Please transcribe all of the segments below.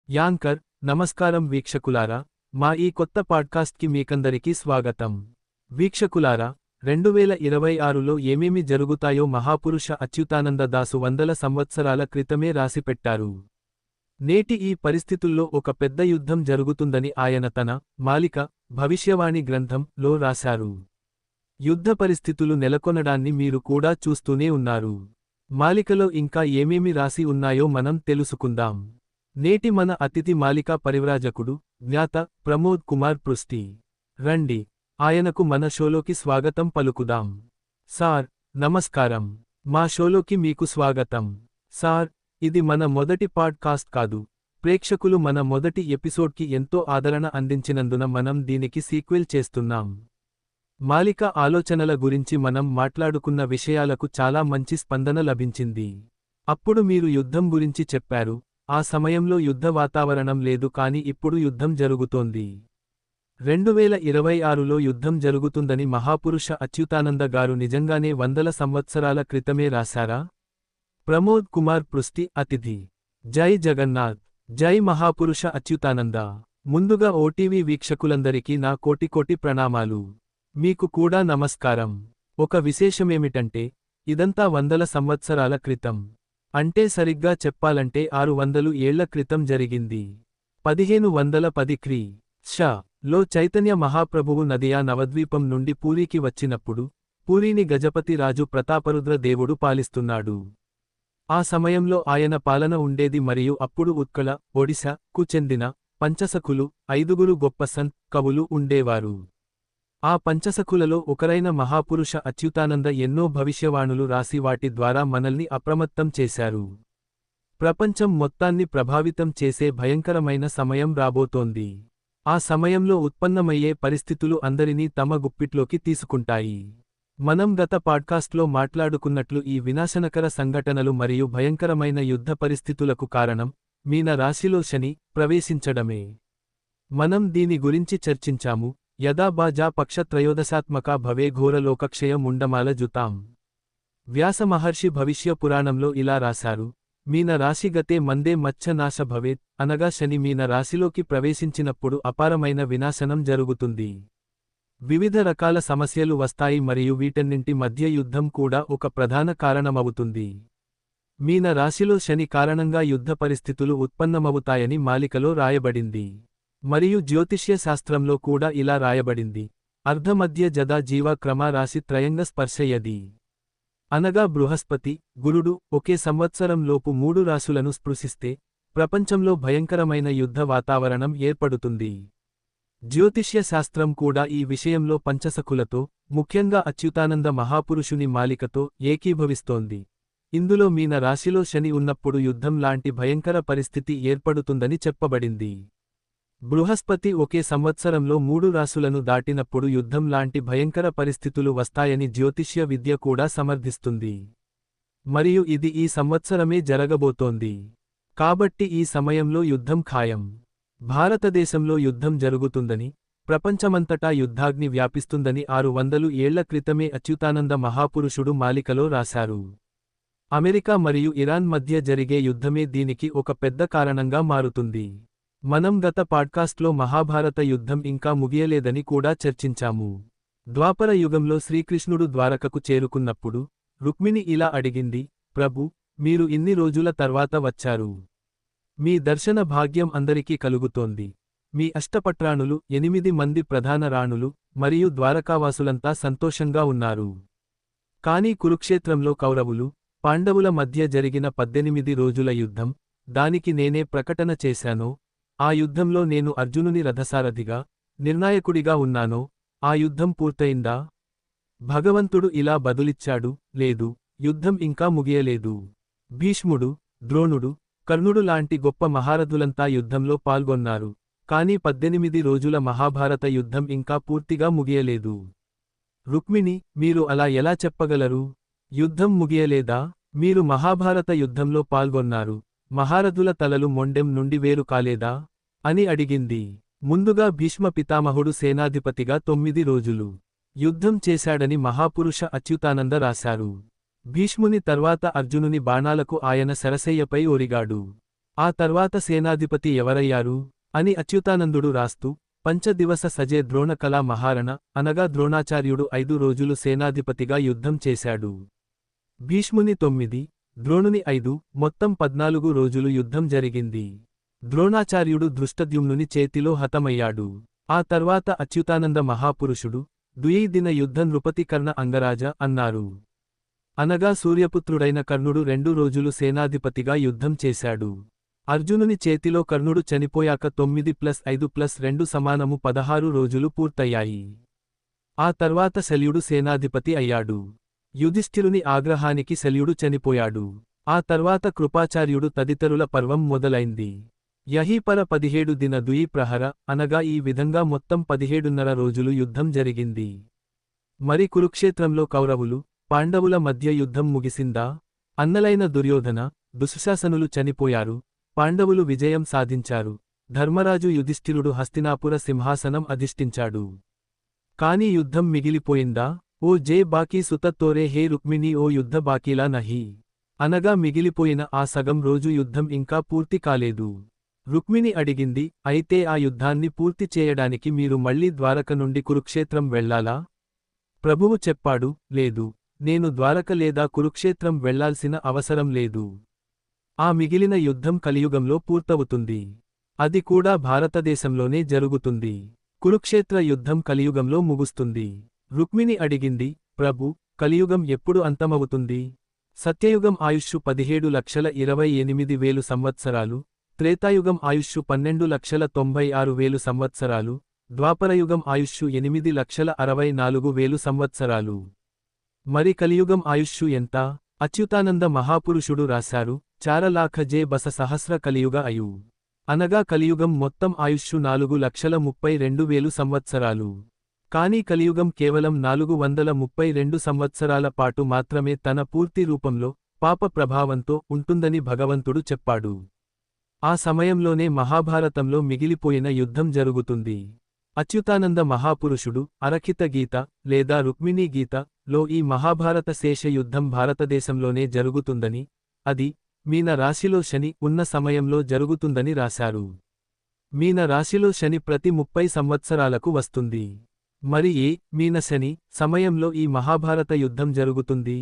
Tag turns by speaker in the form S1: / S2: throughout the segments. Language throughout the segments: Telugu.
S1: యాంకర్ నమస్కారం వీక్షకులారా, మా ఈ కొత్త పాడ్కాస్ట్కి మీకందరికీ స్వాగతం. వీక్షకులారా, 2026లో ఏమేమి జరుగుతాయో మహాపురుష అచ్యుతానంద దాసు వందల సంవత్సరాల క్రితమే రాసిపెట్టారు. నేటి ఈ పరిస్థితుల్లో ఒక పెద్ద యుద్ధం జరుగుతుందని ఆయన తన మాలిక భవిష్యవాణి గ్రంథంలో రాశారు. యుద్ధ పరిస్థితులు నెలకొనడాన్ని మీరు కూడా చూస్తూనే ఉన్నారు. మాలికలో ఇంకా ఏమేమి రాసి ఉన్నాయో మనం తెలుసుకుందాం. నేటి మన అతిథి మాలికా పరివ్రాజకుడు, జ్ఞాత ప్రమోద్ కుమార్ పృష్టి. రండి, ఆయనకు మన షోలోకి స్వాగతం పలుకుదాం. సార్, నమస్కారం. మా షోలోకి మీకు స్వాగతం. సార్, ఇది మన మొదటి పాడ్కాస్ట్ కాదు. ప్రేక్షకులు మన మొదటి ఎపిసోడ్కి ఎంతో ఆదరణ అందించినందున మనం దీనికి సీక్వెల్ చేస్తున్నాం. మాలిక ఆలోచనల గురించి మనం మాట్లాడుకున్న విషయాలకు చాలా మంచి స్పందన లభించింది. అప్పుడు మీరు యుద్ధం గురించి చెప్పారు. ఆ సమయంలో యుద్ధ వాతావరణం లేదు, కానీ ఇప్పుడు యుద్ధం జరుగుతోంది. 2026లో యుద్ధం జరుగుతుందని మహాపురుష అచ్యుతానంద గారు నిజంగానే వందల సంవత్సరాల క్రితమే రాశారా? ప్రమోద్ కుమార్ పృష్టి, అతిథి. జై జగన్నాథ్. జై మహాపురుష అచ్యుతానంద. ముందుగా ఓటీవీ వీక్షకులందరికీ నా కోటి ప్రణామాలు. మీకు కూడా నమస్కారం. ఒక విశేషమేమిటంటే, ఇదంతా వందల సంవత్సరాల క్రితం. అంటే సరిగ్గా చెప్పాలంటే 600 ఏళ్ల క్రితం జరిగింది. 1510 క్రీ.శ.లో చైతన్య మహాప్రభువు నదియా నవద్వీపం నుండి పూరీకి వచ్చినప్పుడు, పూరీని గజపతి రాజు ప్రతాపరుద్ర దేవుడు పాలిస్తున్నాడు. ఆ సమయంలో ఆయన పాలన ఉండేది మరియు అప్పుడు ఉత్కళ, ఒడిశా.కు చెందిన పంచసఖులు, 5గురు గొప్ప సంత్ కవులు ఉండేవారు. ఆ పంచసఖులలో ఒకరైన మహాపురుష అచ్యుతానంద ఎన్నో భవిష్యవాణులు రాసి వాటి ద్వారా మనల్ని అప్రమత్తం చేశారు. ప్రపంచం మొత్తాన్ని ప్రభావితం చేసే భయంకరమైన సమయం రాబోతోంది. ఆ సమయంలో ఉత్పన్నమయ్యే పరిస్థితులు అందరినీ తమ గుప్పిట్లోకి తీసుకుంటాయి. మనం గత పాడ్కాస్ట్లో మాట్లాడుకున్నట్లు ఈ వినాశనకర సంఘటనలు మరియు భయంకరమైన యుద్ధ పరిస్థితులకు కారణం మీన రాశిలో శని ప్రవేశించడమే. మనం దీని గురించి చర్చించాము. యదా బాజా పక్ష త్రయోదశాత్మక భవే ఘోరలోకక్షయ ముండమాల జుతాం. వ్యాస మహర్షి భవిష్య పురాణంలో ఇలా రాశారు: మీన రాశి గతే మందే మచ్చ నాశ భవేత్, అనగా శని మీన రాశిలోకి ప్రవేశించినప్పుడు అపారమైన వినాశనం జరుగుతుంది. వివిధ రకాల సమస్యలు వస్తాయి మరియు వీటన్నింటి మధ్య యుద్ధం కూడా ఒక ప్రధాన కారణమవుతుంది. మీన రాశిలో శని కారణంగా యుద్ధ పరిస్థితులు ఉత్పన్నమవుతాయని మాలికలో రాయబడింది. మరియు జ్యోతిష్య శాస్త్రంలో కూడా ఇలా రాయబడింది: అర్ధమధ్య జదా జీవ క్రమ రాశి త్రయంగ స్పర్శయది. అనగా బృహస్పతి, గురుడు ఒకే సంవత్సరంలోపు 3 రాశులను స్పృశిస్తే ప్రపంచంలో భయంకరమైన యుద్ధ వాతావరణం ఏర్పడుతుంది. జ్యోతిష్య శాస్త్రం కూడా ఈ విషయంలో పంచసఖులతో, ముఖ్యంగా అచ్యుతానంద మహాపురుషుని మాలికతో ఏకీభవిస్తోంది. ఇందులో మీన రాశిలో శని ఉన్నప్పుడు యుద్ధం లాంటి భయంకర పరిస్థితి ఏర్పడుతుందని చెప్పబడింది. బృహస్పతి ఒకే సంవత్సరంలో 3 రాశులను దాటినప్పుడు యుద్ధం లాంటి భయంకర పరిస్థితులు వస్తాయని జ్యోతిష్య విద్య కూడా సమర్థిస్తుంది. మరియు ఇది ఈ సంవత్సరమే జరగబోతోంది. కాబట్టి ఈ సమయంలో యుద్ధం ఖాయం. భారతదేశంలో యుద్ధం జరుగుతుందని, ప్రపంచమంతటా యుద్ధాగ్ని వ్యాపిస్తుందని 600 ఏళ్ల క్రితమే అచ్యుతానంద మహాపురుషుడు మాలికలో రాశారు. అమెరికా మరియు ఇరాన్ మధ్య జరిగే యుద్ధమే దీనికి ఒక పెద్ద కారణంగా మారుతుంది. మనం గత పాడ్కాస్ట్లో మహాభారత యుద్ధం ఇంకా ముగియలేదని కూడా చర్చించాము. ద్వాపర యుగంలో శ్రీకృష్ణుడు ద్వారకకు చేరుకున్నప్పుడు రుక్మిణి ఇలా అడిగింది: ప్రభు, మీరు ఇన్ని రోజుల తర్వాత వచ్చారు. మీ దర్శన భాగ్యం అందరికీ కలుగుతోంది. మీ అష్టపట్రాణులు, 8 మంది ప్రధాన రాణులు మరియు ద్వారకావాసులంతా సంతోషంగా ఉన్నారు. కానీ కురుక్షేత్రంలో కౌరవులు, పాండవుల మధ్య జరిగిన 18 రోజుల యుద్ధం, దానికి నేనే ప్రకటన చేశానో, ఆ యుద్ధంలో నేను అర్జునుని రథసారథిగా, నిర్ణాయకుడిగా ఉన్నానో, ఆ యుద్ధం పూర్తయిందా? భగవంతుడు ఇలా బదులిచ్చాడు: లేదు, యుద్ధం ఇంకా ముగియలేదు. భీష్ముడు, ద్రోణుడు, కర్ణుడు లాంటి గొప్ప మహారథులంతా యుద్ధంలో పాల్గొన్నారు, కానీ 18 రోజుల మహాభారత యుద్ధం ఇంకా పూర్తిగా ముగియలేదు. రుక్మిణి, మీరు అలా ఎలా చెప్పగలరు? యుద్ధం ముగియలేదా? మీరు మహాభారత యుద్ధంలో పాల్గొన్నారు, మహారథుల తలలు మొండెం నుండి వేరు కాలేదా? అని అడిగింది. ముందుగా భీష్మ పితామహుడు సేనాధిపతిగా 9 రోజులు యుద్ధం చేశాడని మహాపురుష అచ్యుతానంద రాశారు. భీష్ముని తర్వాత అర్జునుని బాణాలకు ఆయన శరశయ్యపై ఒరిగాడు. ఆ తర్వాత సేనాధిపతి ఎవరయ్యారు అని అచ్యుతానందుడు రాస్తూ పంచదివస సజే ద్రోణకళా మహారణ అనగా ద్రోణాచార్యుడు 5 రోజులు సేనాధిపతిగా యుద్ధం చేశాడు. భీష్ముని 9, ద్రోణుని 5, మొత్తం 14 రోజులు యుద్ధం జరిగింది. ద్రోణాచార్యుడు ధృష్టద్యుమ్నుని చేతిలో హతమయ్యాడు. ఆ తర్వాత అచ్యుతానంద మహాపురుషుడు ద్విదిన యుద్ధ నృపతి కర్ణ అంగరాజ అన్నారు. అనగా సూర్యపుత్రుడైన కర్ణుడు 2 రోజులు సేనాధిపతిగా యుద్ధం చేశాడు. అర్జునుని చేతిలో కర్ణుడు చనిపోయాక 9+5+2 సమానము 16 రోజులు పూర్తయ్యాయి. ఆ తర్వాత శల్యుడు సేనాధిపతి అయ్యాడు. యుధిష్ఠిరుని ఆగ్రహానికి శల్యుడు చనిపోయాడు. ఆ తర్వాత కృపాచార్యుడు తదితరుల పర్వం మొదలైంది. యహీపర 17 దిన ద్వి ప్రహర అనగా ఈ విధంగా మొత్తం 17.5 రోజులు యుద్ధం జరిగింది. మరి కురుక్షేత్రంలో కౌరవులు, పాండవుల మధ్య యుద్ధం ముగిసిందా? అన్నలైన దుర్యోధన, దుశ్శాసనులు చనిపోయారు. పాండవులు విజయం సాధించారు. ధర్మరాజు యుధిష్ఠిరుడు హస్తినాపుర సింహాసనం అధిష్ఠించాడు. కాని యుద్ధం మిగిలిపోయిందా? ఓ జే బాకీ సుత తోరే హే రుక్మిణీ ఓ యుద్ధ బాకీలా నహి. అనగా మిగిలిపోయిన ఆ సగం రోజు యుద్ధం ఇంకా పూర్తి కాలేదు. రుక్మిణి అడిగింది, అయితే ఆ యుద్ధాన్ని పూర్తి చేయడానికి మీరు మళ్లీ ద్వారక నుండి కురుక్షేత్రం వెళ్లాలా? ప్రభువు చెప్పాడు, లేదు, నేను ద్వారక లేదా కురుక్షేత్రం వెళ్లాల్సిన అవసరం లేదు. ఆ మిగిలిన యుద్ధం కలియుగంలో పూర్తవుతుంది. అది కూడా భారతదేశంలోనే జరుగుతుంది. కురుక్షేత్ర యుద్ధం కలియుగంలో ముగుస్తుంది. రుక్మిణి అడిగింది, ప్రభు, కలియుగం ఎప్పుడు అంతమవుతుంది? సత్యయుగం ఆయుష్షు 17,28,000 సంవత్సరాలు, త్రేతాయుగం ఆయుష్షు 12,96,000 సంవత్సరాలు, ద్వాపరయుగం ఆయుష్షు 8,64,000 సంవత్సరాలు. మరి కలియుగం ఆయుష్షు ఎంత? అచ్యుతానంద మహాపురుషుడు రాశారు, 4,00,000 బస సహస్ర కలియుగ అయు. అనగా కలియుగం మొత్తం ఆయుష్షు 4,32,000 సంవత్సరాలు. కానీ కలియుగం కేవలం 432 సంవత్సరాల పాటు మాత్రమే తన పూర్తి రూపంలో, పాప ప్రభావంతో ఉంటుందని భగవంతుడు చెప్పాడు. ఆ సమయంలోనే మహాభారతంలో మిగిలిపోయిన యుద్ధం జరుగుతుంది. అచ్యుతానంద మహాపురుషుడు అరఖిత గీత లేదా రుక్మిణీ గీత లో ఈ మహాభారత శేష యుద్ధం భారతదేశంలోనే జరుగుతుందని, అది మీన రాశిలో శని ఉన్న సమయంలో జరుగుతుందని రాశారు. మీన రాశిలో శని ప్రతి 30 సంవత్సరాలకు వస్తుంది. మరి ఏ మీన శని సమయంలో ఈ మహాభారత యుద్ధం జరుగుతుంది?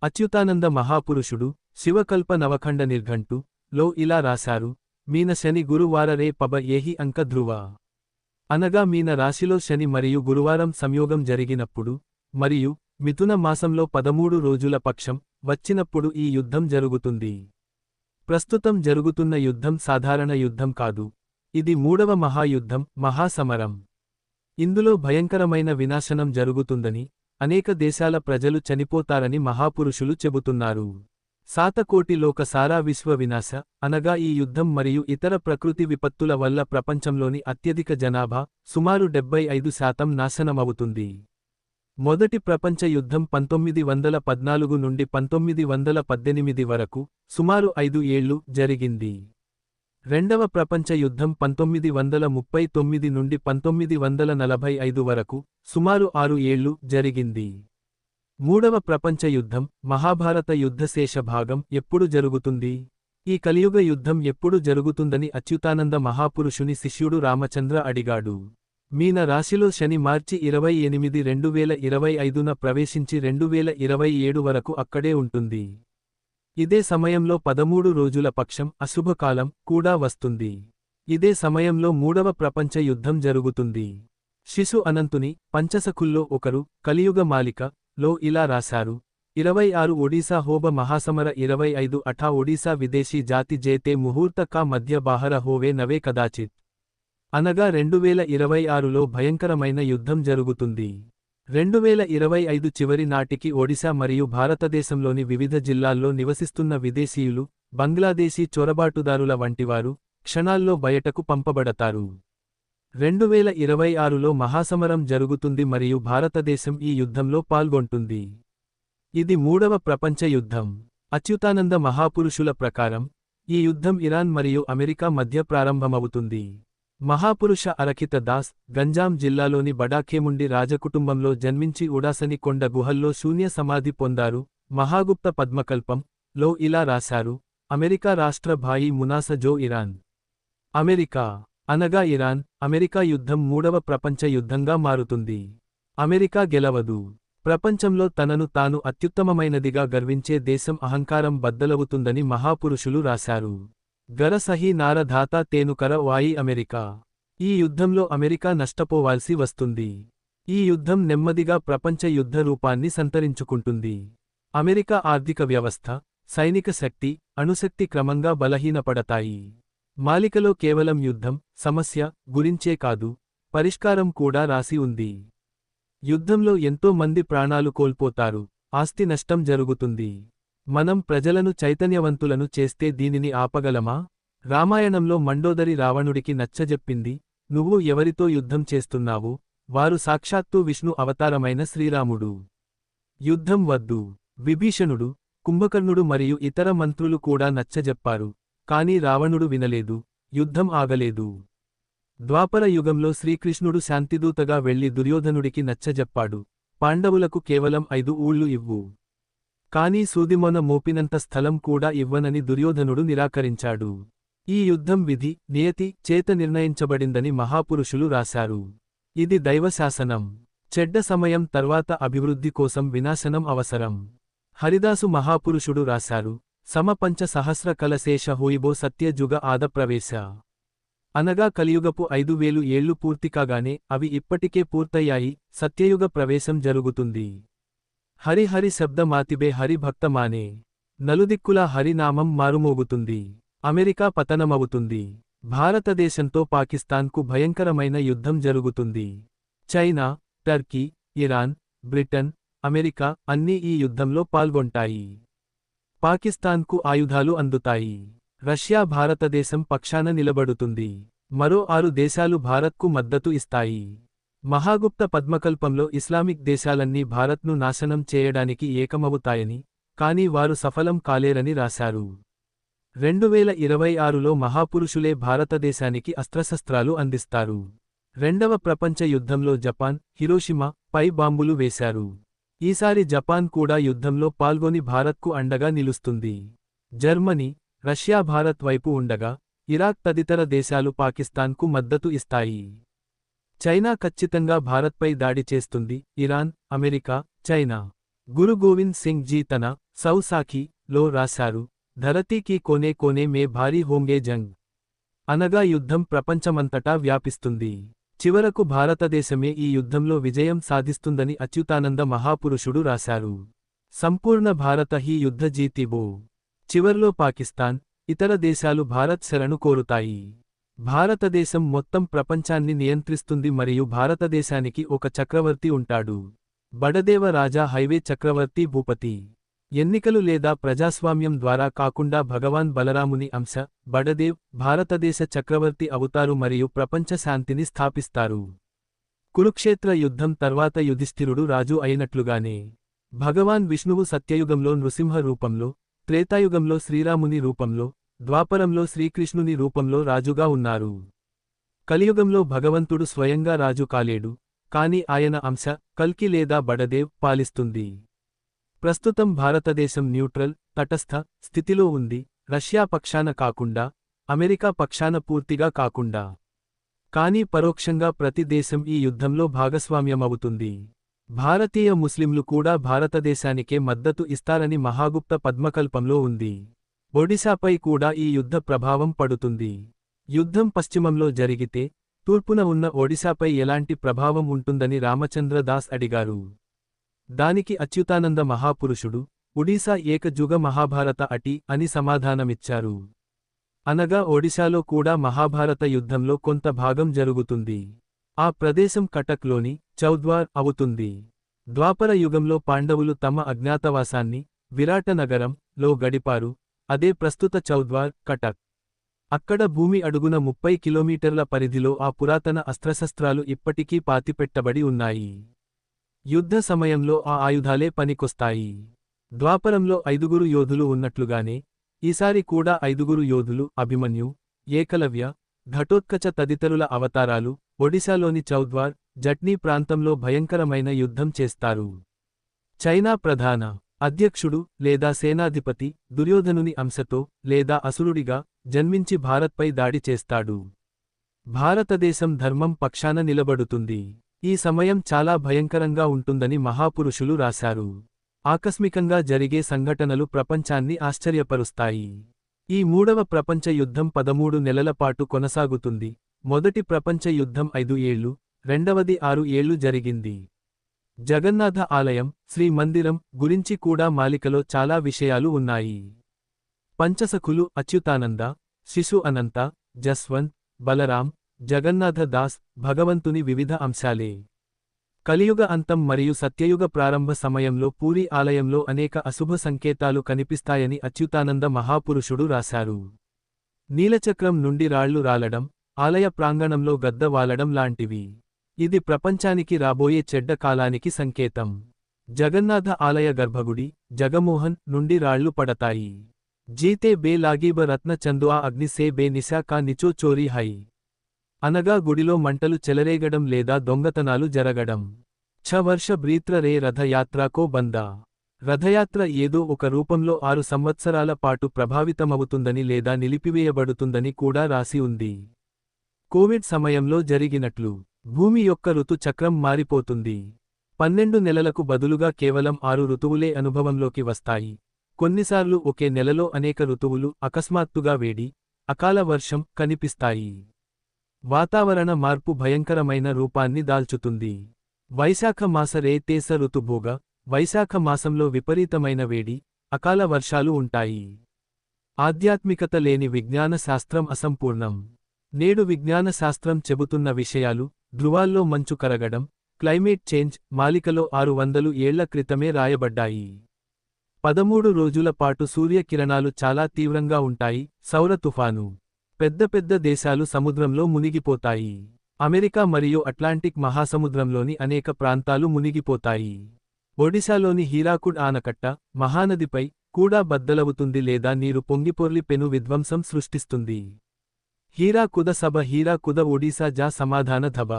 S1: అచ్యుతానంద మహాపురుషుడు శివకల్ప నవఖండ నిర్ఘంటు లో ఇలా రాశారు, మీన శని గురువార రే పబ ఏహి అంక ధ్రువ. అనగా మీన రాశిలో శని మరియు గురువారం సంయోగం జరిగినప్పుడు, మరియు మిథున మాసంలో 13 రోజుల పక్షం వచ్చినప్పుడు ఈ యుద్ధం జరుగుతుంది. ప్రస్తుతం జరుగుతున్న యుద్ధం సాధారణ యుద్ధం కాదు. ఇది 3వ మహాయుద్ధం, మహాసమరం. ఇందులో భయంకరమైన వినాశనం జరుగుతుందని, అనేక దేశాల ప్రజలు చనిపోతారని మహాపురుషులు చెబుతున్నారు. సాతకోటి లోక సారా విశ్వ వినాశ అనగా ఈ యుద్ధం మరియు ఇతర ప్రకృతి విపత్తుల వల్ల ప్రపంచంలోని అత్యధిక జనాభా, సుమారు 75% నాశనమవుతుంది. మొదటి ప్రపంచ యుద్ధం 1914 నుండి 1918 వరకు, సుమారు 5 ఏళ్లు జరిగింది. రెండవ ప్రపంచ యుద్ధం 1939 నుండి 1945 వరకు, సుమారు 6 ఏళ్లు జరిగింది. మూడవ ప్రపంచ యుద్ధం, మహాభారత యుద్ధ శేష భాగం ఎప్పుడు జరుగుతుంది? ఈ కలియుగ యుద్ధం ఎప్పుడు జరుగుతుందని అచ్యుతానంద మహాపురుషుని శిష్యుడు రామచంద్ర అడిగాడు. మీన రాశిలో శని మార్చి 28, 2025న ప్రవేశించి 2027 వరకు అక్కడే ఉంటుంది. ఇదే సమయంలో 13 రోజుల పక్షం అశుభకాలం కూడా వస్తుంది. ఇదే సమయంలో మూడవ ప్రపంచ యుద్ధం జరుగుతుంది. శిశు అనంతుని పంచసఖుల్లో ఒకరు కలియుగ మాలిక లో ఇలా రాశారు, 26 ఒడిశా హోబ మహాసమర 25 అఠా ఒడిశా విదేశీ జాతి జేతే ముహూర్త కా మధ్య బాహర హోవే నవే కదాచిత్. అనగా 2026లో భయంకరమైన యుద్ధం జరుగుతుంది. 2025 చివరి నాటికి ఒడిశా మరియు భారతదేశంలోని వివిధ జిల్లాల్లో నివసిస్తున్న విదేశీయులు, బంగ్లాదేశీ చొరబాటుదారుల వంటివారు క్షణాల్లో బయటకు పంపబడతారు. 2026లో మహాసమరం జరుగుతుంది మరియు భారతదేశం ఈ యుద్ధంలో పాల్గొంటుంది. ఇది మూడవ ప్రపంచ యుద్ధం. అచ్యుతానంద మహాపురుషుల ప్రకారం, ఈ యుద్ధం ఇరాన్ మరియు అమెరికా మధ్య ప్రారంభమవుతుంది. మహాపురుష అరఖిత దాస్, గంజాం జిల్లాలోని బడాఖేముండి రాజకుటుంబంలో జన్మించి ఉడాసని కొండ గుహల్లో శూన్య సమాధి పొందారు. మహాగుప్త పద్మకల్పం లో ఇలా రాశారు, అమెరికా రాష్ట్ర భాయి మునాస జో ఇరాన్. అమెరికా అనగా ఇరాన్, అమెరికా యుద్ధం మూడవ ప్రపంచ యుద్ధంగా మారుతుంది. అమెరికా గెలవదు. ప్రపంచంలో తనను తాను అత్యుత్తమమైనదిగా గర్వించే దేశం అహంకారం బద్దలవుతుందని మహాపురుషులు రాశారు. గర సహీ నార ధాతా తేనుకర వాయి అమెరికా. ఈ యుద్ధంలో అమెరికా నష్టపోవాల్సి వస్తుంది. ఈ యుద్ధం నెమ్మదిగా ప్రపంచ యుద్ధ రూపాన్ని సంతరించుకుంటుంది. అమెరికా ఆర్థిక వ్యవస్థ, సైనిక శక్తి, అణుశక్తి క్రమంగా బలహీనపడతాయి. మాలికలో కేవలం యుద్ధం సమస్య గురించే కాదు, పరిష్కారం కూడా రాసి ఉంది. యుద్ధంలో ఎంతో మంది ప్రాణాలు కోల్పోతారు, ఆస్తి నష్టం జరుగుతుంది. మనం ప్రజలను చైతన్యవంతులను చేస్తే దీనిని ఆపగలమా? రామాయణంలో మండోదరి రావణుడికి నచ్చజెప్పింది, నువ్వు ఎవరితో యుద్ధం చేస్తున్నావు? వారు సాక్షాత్తు విష్ణు అవతారమైన శ్రీరాముడు. యుద్ధం వద్దు. విభీషణుడు, కుంభకర్ణుడు మరియు ఇతర మంత్రులు కూడా నచ్చజెప్పారు, కాని రావణుడు వినలేదు, యుద్ధం ఆగలేదు. ద్వాపర యుగంలో శ్రీకృష్ణుడు శాంతిదూతగా వెళ్లి దుర్యోధనుడికి నచ్చజెప్పాడు, పాండవులకు కేవలం 5 ఊళ్ళు ఇవ్వు. కాని సూదిమొన మోపినంత స్థలం కూడా ఇవ్వనని దుర్యోధనుడు నిరాకరించాడు. ఈ యుద్ధం విధి, నియతి చేత నిర్ణయించబడిందని మహాపురుషులు రాశారు. ఇది దైవశాసనం. చెడ్డ సమయం తర్వాత అభివృద్ధి కోసం వినాశనం అవసరం. హరిదాసు మహాపురుషుడు రాశారు, సమ పంచ సహస్ర కలశేష హోయిబో సత్యజుగ ఆదప్రవేశ. అనగా కలియుగపు 5000 ఏళ్లు పూర్తికాగానే అవి ఇప్పటికే పూర్తయ్యాయి, సత్యయుగ ప్రవేశం జరుగుతుంది. హరి హరి శబ్ద మాతిబే హరి భక్త మానే. నలుదిక్కులా హరినామం మారుమోగుతుంది. అమెరికా పతనమవుతుంది. భారతదేశంతో పాకిస్తాన్కు భయంకరమైన యుద్ధం జరుగుతుంది. China, Turkey, Iran, Britain, America అన్నీ ఈ యుద్ధంలో పాల్గొంటాయి. పాకిస్తాన్కు ఆయుధాలు అందుతాయి. రష్యా భారతదేశం పక్షాన నిలబడుతుంది. మరో 6 దేశాలు భారత్కు మద్దతు ఇస్తాయి. మహాగుప్త పద్మకల్పంలో ఇస్లామిక్ దేశాలన్నీ భారత్ను నాశనం చేయడానికి ఏకమవుతాయని, కాని వారు సఫలం కాలేరని రాశారు. 2026లో మహాపురుషులే భారతదేశానికి అస్త్రశస్త్రాలు అందిస్తారు. రెండవ ప్రపంచ యుద్ధంలో జపాన్, హిరోషిమా పై బాంబులు వేశారు. ఈసారి జపాన్ కూడా యుద్ధంలో పాల్గొని భారత్కు అండగా నిలుస్తుంది. జర్మనీ, రష్యా భారత్ వైపు ఉండగా, ఇరాక్ తదితర దేశాలు పాకిస్తాన్కు మద్దతు ఇస్తాయి. చైనా ఖచ్చితంగా భారత్పై దాడి చేస్తుంది. Iran, America, China. Guru Gobind Singh ji తన సౌసాఖీ లో రాశారు, ధరతీ కీ కోనే కోనే మే భారీ హోంగే జంగ్. అనగా యుద్ధం ప్రపంచమంతటా వ్యాపిస్తుంది. చివరకు భారతదేశమే ఈ యుద్ధంలో విజయం సాధిస్తుందని అచ్యుతానంద మహాపురుషుడు రాశారు. సంపూర్ణ భారత హీ యుద్ధ జీతిబో. చివర్లో పాకిస్తాన్, ఇతర దేశాలు భారత్ శరణు కోరుతాయి. భారతదేశం మొత్తం ప్రపంచాన్ని నియంత్రిస్తుంది మరియు భారతదేశానికి ఒక చక్రవర్తి ఉంటాడు. బడదేవ రాజా హైవే చక్రవర్తి భూపతి. ఎన్నికలు లేదా ప్రజాస్వామ్యం ద్వారా కాకుండా భగవాన్ బలరాముని అంశ, బడదేవ్, భారతదేశ చక్రవర్తి అవుతారు మరియు ప్రపంచ శాంతిని స్థాపిస్తారు. కురుక్షేత్ర యుద్ధం తర్వాత యుధిష్ఠిరుడు రాజు అయినట్లుగానే, భగవాన్ విష్ణువు సత్యయుగంలో నృసింహ రూపంలో, త్రేతాయుగంలో శ్రీరాముని రూపంలో, ద్వాపరంలో శ్రీకృష్ణుని రూపంలో రాజుగా ఉన్నారు. కలియుగంలో భగవంతుడు స్వయంగా రాజు కాలేడు, కాని ఆయన అంశ, కల్కి లేదా బడదేవ్ పాలిస్తుంది. ప్రస్తుతం భారతదేశం న్యూట్రల్, తటస్థ స్థితిలో ఉంది, రష్యా పక్షాన కాకుండా, అమెరికా పక్షాన పూర్తిగా కాకుండా. కానీ పరోక్షంగా ప్రతి దేశం ఈ యుద్ధంలో భాగస్వామ్యమవుతుంది. భారతీయ ముస్లింలు కూడా భారతదేశానికే మద్దతు ఇస్తారని మహాగుప్త పద్మకల్పంలో ఉంది. ఒడిశాపై కూడా ఈ యుద్ధ ప్రభావం పడుతుంది. యుద్ధం పశ్చిమంలో జరిగితే, తూర్పున ఉన్న ఒడిశాపై ఎలాంటి ప్రభావం ఉంటుందని రామచంద్ర దాస్ అడిగారు. దానికి అచ్యుతానంద మహాపురుషుడు, ఒడిశా ఏకజుగ మహాభారత అటి అని సమాధానమిచ్చారు. అనగా ఒడిశాలో కూడా మహాభారత యుద్ధంలో కొంత భాగం జరుగుతుంది. ఆ ప్రదేశం కటక్లోని చౌద్వార్ అవుతుంది. ద్వాపర యుగంలో పాండవులు తమ అజ్ఞాతవాసాన్ని విరాటనగరం లో గడిపారు, అదే ప్రస్తుత చౌద్వార్, కటక్. అక్కడ భూమి అడుగున 30 కిలోమీటర్ల పరిధిలో ఆ పురాతన అస్త్రశస్త్రాలు ఇప్పటికీ పాతిపెట్టబడి ఉన్నాయి. యుద్ధ సమయంలో ఆ ఆయుధాలే పనికొస్తాయి. ద్వాపరంలో 5గురు యోధులు ఉన్నట్లుగానే, ఈసారి కూడా 5గురు యోధులు అభిమన్యు, ఏకలవ్య, ఘటోత్కచ తదితరుల అవతారాలు ఒడిశాలోని చౌద్వార్, జట్నీ ప్రాంతంలో భయంకరమైన యుద్ధం చేస్తారు. చైనా ప్రధాన అధ్యక్షుడు లేదా సేనాధిపతి దుర్యోధనుని అంశతో లేదా అసురుడిగా జన్మించి భారత్పై దాడి చేస్తాడు. భారతదేశం ధర్మం పక్షాన నిలబడుతుంది. ఈ సమయం చాలా భయంకరంగా ఉంటుందని మహాపురుషులు రాశారు. ఆకస్మికంగా జరిగే సంఘటనలు ప్రపంచాన్ని ఆశ్చర్యపరుస్తాయి. ఈ మూడవ ప్రపంచ యుద్ధం 13 నెలల పాటు కొనసాగుతుంది. మొదటి ప్రపంచ యుద్ధం 5 ఏళ్లు, రెండవది 6 ఏళ్లు జరిగింది. జగన్నాథ ఆలయం, శ్రీ మందిరం గురించి కూడా మాలికలో చాలా విషయాలు ఉన్నాయి. పంచసఖులు అచ్యుతానంద, శిశు అనంత, జస్వంత్, బలరాం, జగన్నాథ దాస్ భగవంతుని వివిధ అంశాలే. కలియుగ అంతం మరియు సత్యయుగ ప్రారంభ సమయంలో పూరి ఆలయంలో అనేక అశుభ సంకేతాలు కనిపిస్తాయని అచ్యుతానంద మహాపురుషుడు రాశారు. నీలచక్రం నుండి రాళ్లు రాలడం, ఆలయ ప్రాంగణంలో గద్ద వాలడం లాంటివి. ఇది ప్రపంచానికి రాబోయే చెడ్డ కాలానికి సంకేతం. జగన్నాథ ఆలయ గర్భగుడి, జగమోహన్ నుండి రాళ్లు పడతాయి. జీతే బే లాగీబ రత్న చందుఆ అగ్ని సే బే నిశా కా నిచో చోరీ హై. అనగా గుడిలో మంటలు చెలరేగడం లేదా దొంగతనాలు జరగడం. వర్ష బ్రీత్ర రే రథయాత్రాకో బందా. రథయాత్ర ఏదో ఒక రూపంలో 6 సంవత్సరాల పాటు ప్రభావితమవుతుందని లేదా నిలిపివేయబడుతుందని కూడా రాసి ఉంది. కోవిడ్ సమయంలో జరిగినట్లు భూమి యొక్క ఋతు చక్రం మారిపోతుంది. 12 నెలలకు బదులుగా కేవలం 6 ఋతువులే అనుభవంలోకి వస్తాయి. కొన్నిసార్లు ఒకే నెలలో అనేక ఋతువులు అకస్మాత్తుగా వేడి, అకాల వర్షం కనిపిస్తాయి. వాతావరణ మార్పు భయంకరమైన రూపాన్ని దాల్చుతుంది. వైశాఖ మాస రే తేస ఋతుభోగ. వైశాఖ మాసంలో విపరీతమైన వేడి, అకాల వర్షాలు ఉంటాయి. ఆధ్యాత్మికత లేని విజ్ఞాన శాస్త్రం అసంపూర్ణం. నేడు విజ్ఞాన శాస్త్రం చెబుతున్న విషయాలు, ధృవాల్లో మంచు కరగడం, క్లైమేట్ చేంజ్ మాలికలో 600 ఏళ్ల క్రితమే రాయబడ్డాయి. 13 రోజుల పాటు సూర్యకిరణాలు చాలా తీవ్రంగా ఉంటాయి. సౌర తుఫాను. పెద్ద పెద్ద దేశాలు సముద్రంలో మునిగిపోతాయి. అమెరికా మరియు అట్లాంటిక్ మహాసముద్రంలోని అనేక ప్రాంతాలు మునిగిపోతాయి. ఒడిశాలోని హీరాకుడ్ ఆనకట్ట, మహానదిపై కూడా బద్దలవుతుంది లేదా నీరు పొంగిపొర్లి పెను విధ్వంసం సృష్టిస్తుంది. హీరాకుద సభ హీరాకుద ఒడిశా జా సమాధాన ధబ.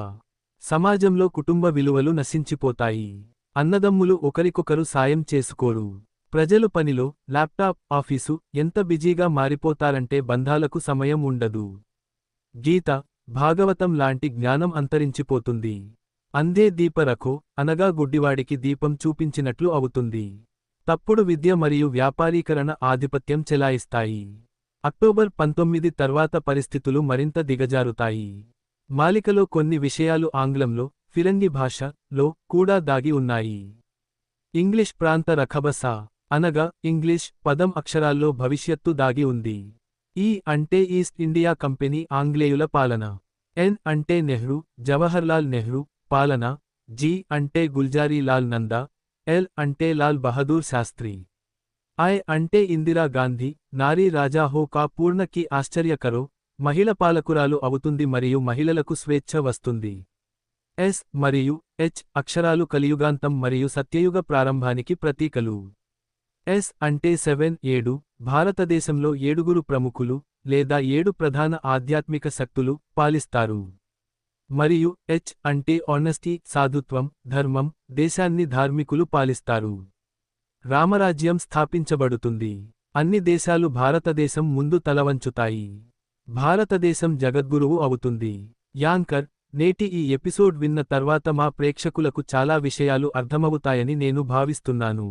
S1: సమాజంలో కుటుంబ విలువలు నశించిపోతాయి. అన్నదమ్ములు ఒకరికొకరు సాయం చేసుకోరు. ప్రజలు పనిలో, ల్యాప్టాప్, ఆఫీసు ఎంత బిజీగా మారిపోతారంటే బంధాలకు సమయం ఉండదు. గీత, భాగవతం లాంటి జ్ఞానం అంతరించిపోతుంది. అందే దీప రఖో అనగా గుడ్డివాడికి దీపం చూపించినట్లు అవుతుంది. తప్పుడు విద్య మరియు వ్యాపారీకరణ ఆధిపత్యం చెలాయిస్తాయి. అక్టోబర్ 19 తర్వాత పరిస్థితులు మరింత దిగజారుతాయి. మాలికలో కొన్ని విషయాలు ఆంగ్లంలో, ఫిరంగి భాష లో కూడా దాగి ఉన్నాయి. ఇంగ్లీష్ ప్రాంత రఖబసా అనగా ఇంగ్లీష్ పదం అక్షరాల్లో భవిష్యత్తు దాగి ఉంది. ఈ అంటే ఈస్ట్ ఇండియా కంపెనీ ఆంగ్లేయుల పాలన. ఎన్ అంటే నెహ్రూ, జవహర్లాల్ నెహ్రూ పాలన. జీ అంటే గుల్జారీ లాల్ నందా. ఎల్ అంటే లాల్ బహదూర్ శాస్త్రి. ఐ అంటే ఇందిరా గాంధీ. నారీ రాజా హో కా పూర్ణకి ఆశ్చర్యకరో మహిళ పాలకురాలు అవుతుంది మరియు మహిళలకు స్వేచ్ఛ వస్తుంది. ఎస్ మరియు హెచ్ అక్షరాలు కలియుగాంతం మరియు సత్యయుగ ప్రారంభానికి ప్రతీకలు. ఎస్ అంటే 7 భారతదేశంలో 7 ప్రముఖులు లేదా 7 ప్రధాన ఆధ్యాత్మిక శక్తులు పాలిస్తారు. మరియు హెచ్ అంటే ఆనెస్టీ సాధుత్వం, ధర్మం, దేశాన్ని ధార్మికులు పాలిస్తారు. రామరాజ్యం స్థాపించబడుతుంది. అన్ని దేశాలు భారతదేశం ముందు తలవంచుతాయి. భారతదేశం జగద్గురువు అవుతుంది. యాంకర్, నేటి ఈ ఎపిసోడ్ విన్న తర్వాత మా ప్రేక్షకులకు చాలా విషయాలు అర్థమవుతాయని నేను భావిస్తున్నాను.